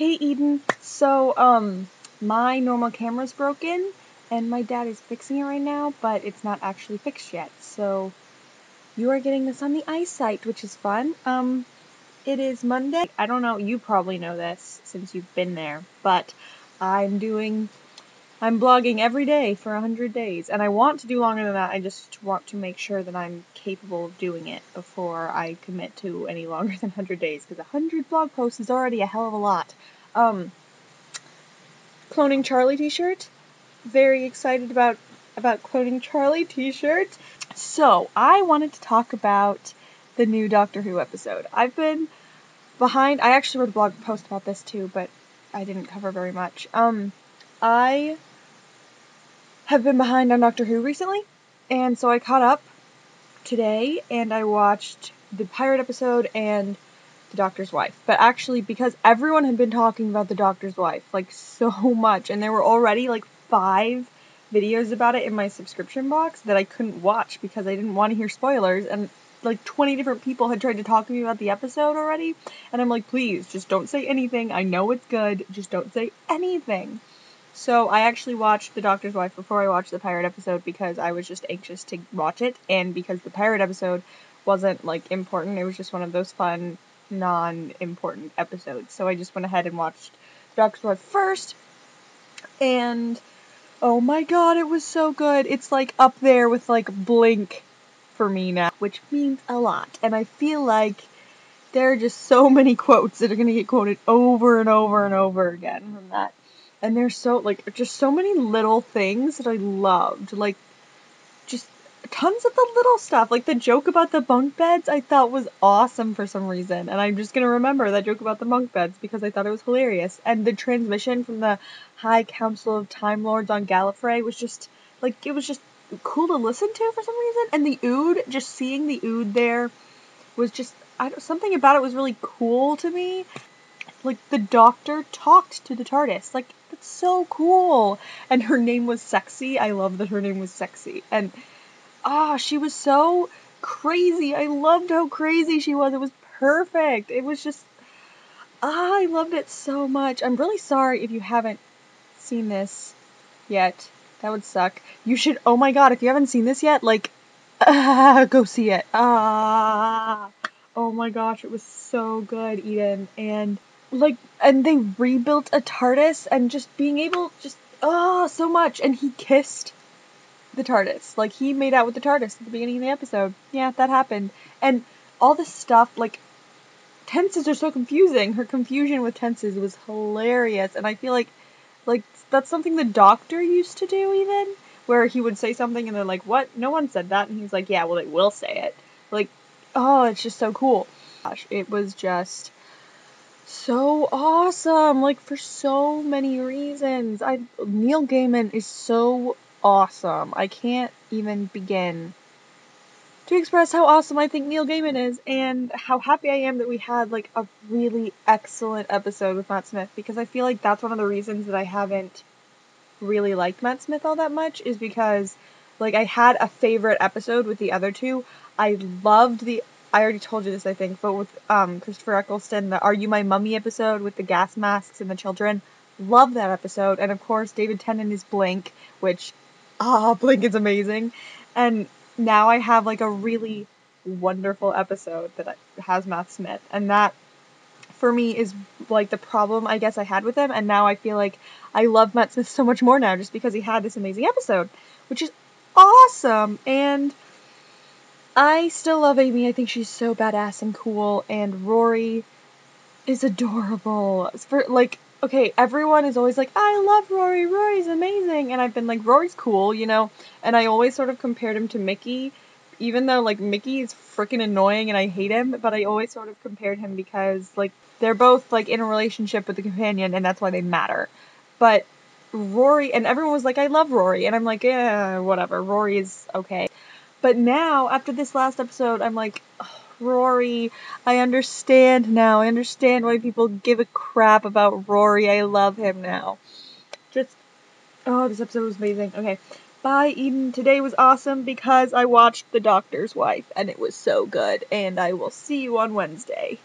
Hey Eden, my normal camera's broken, and my dad is fixing it right now, but it's not actually fixed yet, so you are getting this on the eyesight, which is fun. It is Monday. I don't know, you probably know this since you've been there, but I'm blogging every day for 100 days, and I want to do longer than that. I just want to make sure that I'm capable of doing it before I commit to any longer than 100 days, because 100 blog posts is already a hell of a lot. Cloning Charlie t-shirt. Very excited about Cloning Charlie t-shirt. So, I wanted to talk about the new Doctor Who episode. I've been behind. I actually wrote a blog post about this too, but I didn't cover very much. I have been behind on Doctor Who recently, and so I caught up today, and I watched the pirate episode and the Doctor's Wife. But actually, because everyone had been talking about the Doctor's Wife, like, so much, and there were already, like, 5 videos about it in my subscription box that I couldn't watch because I didn't want to hear spoilers, and, like, 20 different people had tried to talk to me about the episode already, and I'm like, please, just don't say anything. I know it's good, just don't say anything. So I actually watched The Doctor's Wife before I watched the pirate episode because I was just anxious to watch it, and because the pirate episode wasn't, like, important. It was just one of those fun, non-important episodes. So I just went ahead and watched The Doctor's Wife first, and oh my god, it was so good. It's, like, up there with, like, Blink for me now, which means a lot. And I feel like there are just so many quotes that are gonna get quoted over and over and over again from that. And there's just so many little things that I loved. Like, just tons of the little stuff. Like, the joke about the bunk beds I thought was awesome for some reason. And I'm just gonna remember that joke about the bunk beds because I thought it was hilarious. And the transmission from the High Council of Time Lords on Gallifrey was just, like, it was just cool to listen to for some reason. And the Ood, just seeing the Ood there was just, something about it was really cool to me. Like, the Doctor talked to the TARDIS. Like, that's so cool. And her name was Sexy. I love that her name was Sexy. And, she was so crazy. I loved how crazy she was. It was perfect. It was just, I loved it so much. I'm really sorry if you haven't seen this yet. That would suck. You should, oh my god, if you haven't seen this yet, like, go see it. Oh my gosh, it was so good, Eden. And they rebuilt a TARDIS, and just being able, so much. And he kissed the TARDIS. Like, he made out with the TARDIS at the beginning of the episode. Yeah, that happened. And all this stuff, like, tenses are so confusing. Her confusion with tenses was hilarious. And I feel like, that's something the Doctor used to do, even, where he would say something and they're like, what? No one said that. And he's like, yeah, well, they will say it. Like, it's just so cool. Gosh, it was just so awesome, like, for so many reasons. Neil Gaiman is so awesome. I can't even begin to express how awesome I think Neil Gaiman is, and how happy I am that we had, like, a really excellent episode with Matt Smith, because I feel like that's one of the reasons that I haven't really liked Matt Smith all that much, is because, like, I had a favorite episode with the other two. I already told you this, I think, but with Christopher Eccleston, the Are You My Mummy episode with the gas masks and the children. Love that episode. And of course, David Tennant is Blink, which, Blink is amazing. And now I have, like, a really wonderful episode that has Matt Smith. And that, for me, is, like, the problem I guess I had with him. And now I feel like I love Matt Smith so much more now just because he had this amazing episode, which is awesome. And I still love Amy. I think she's so badass and cool, and Rory is adorable. Okay, everyone is always like, I love Rory, Rory's amazing, and I've been like, Rory's cool, you know, and I always sort of compared him to Mickey, even though, like, Mickey is freaking annoying and I hate him, but I always sort of compared him because, like, they're both, like, in a relationship with the companion, and that's why they matter. But Rory, and everyone was like, I love Rory, and I'm like, whatever, Rory is okay. But now, after this last episode, I'm like, Rory, I understand now. I understand why people give a crap about Rory. I love him now. This episode was amazing. Okay, bye, Eden. Today was awesome because I watched The Doctor's Wife, and it was so good. And I will see you on Wednesday.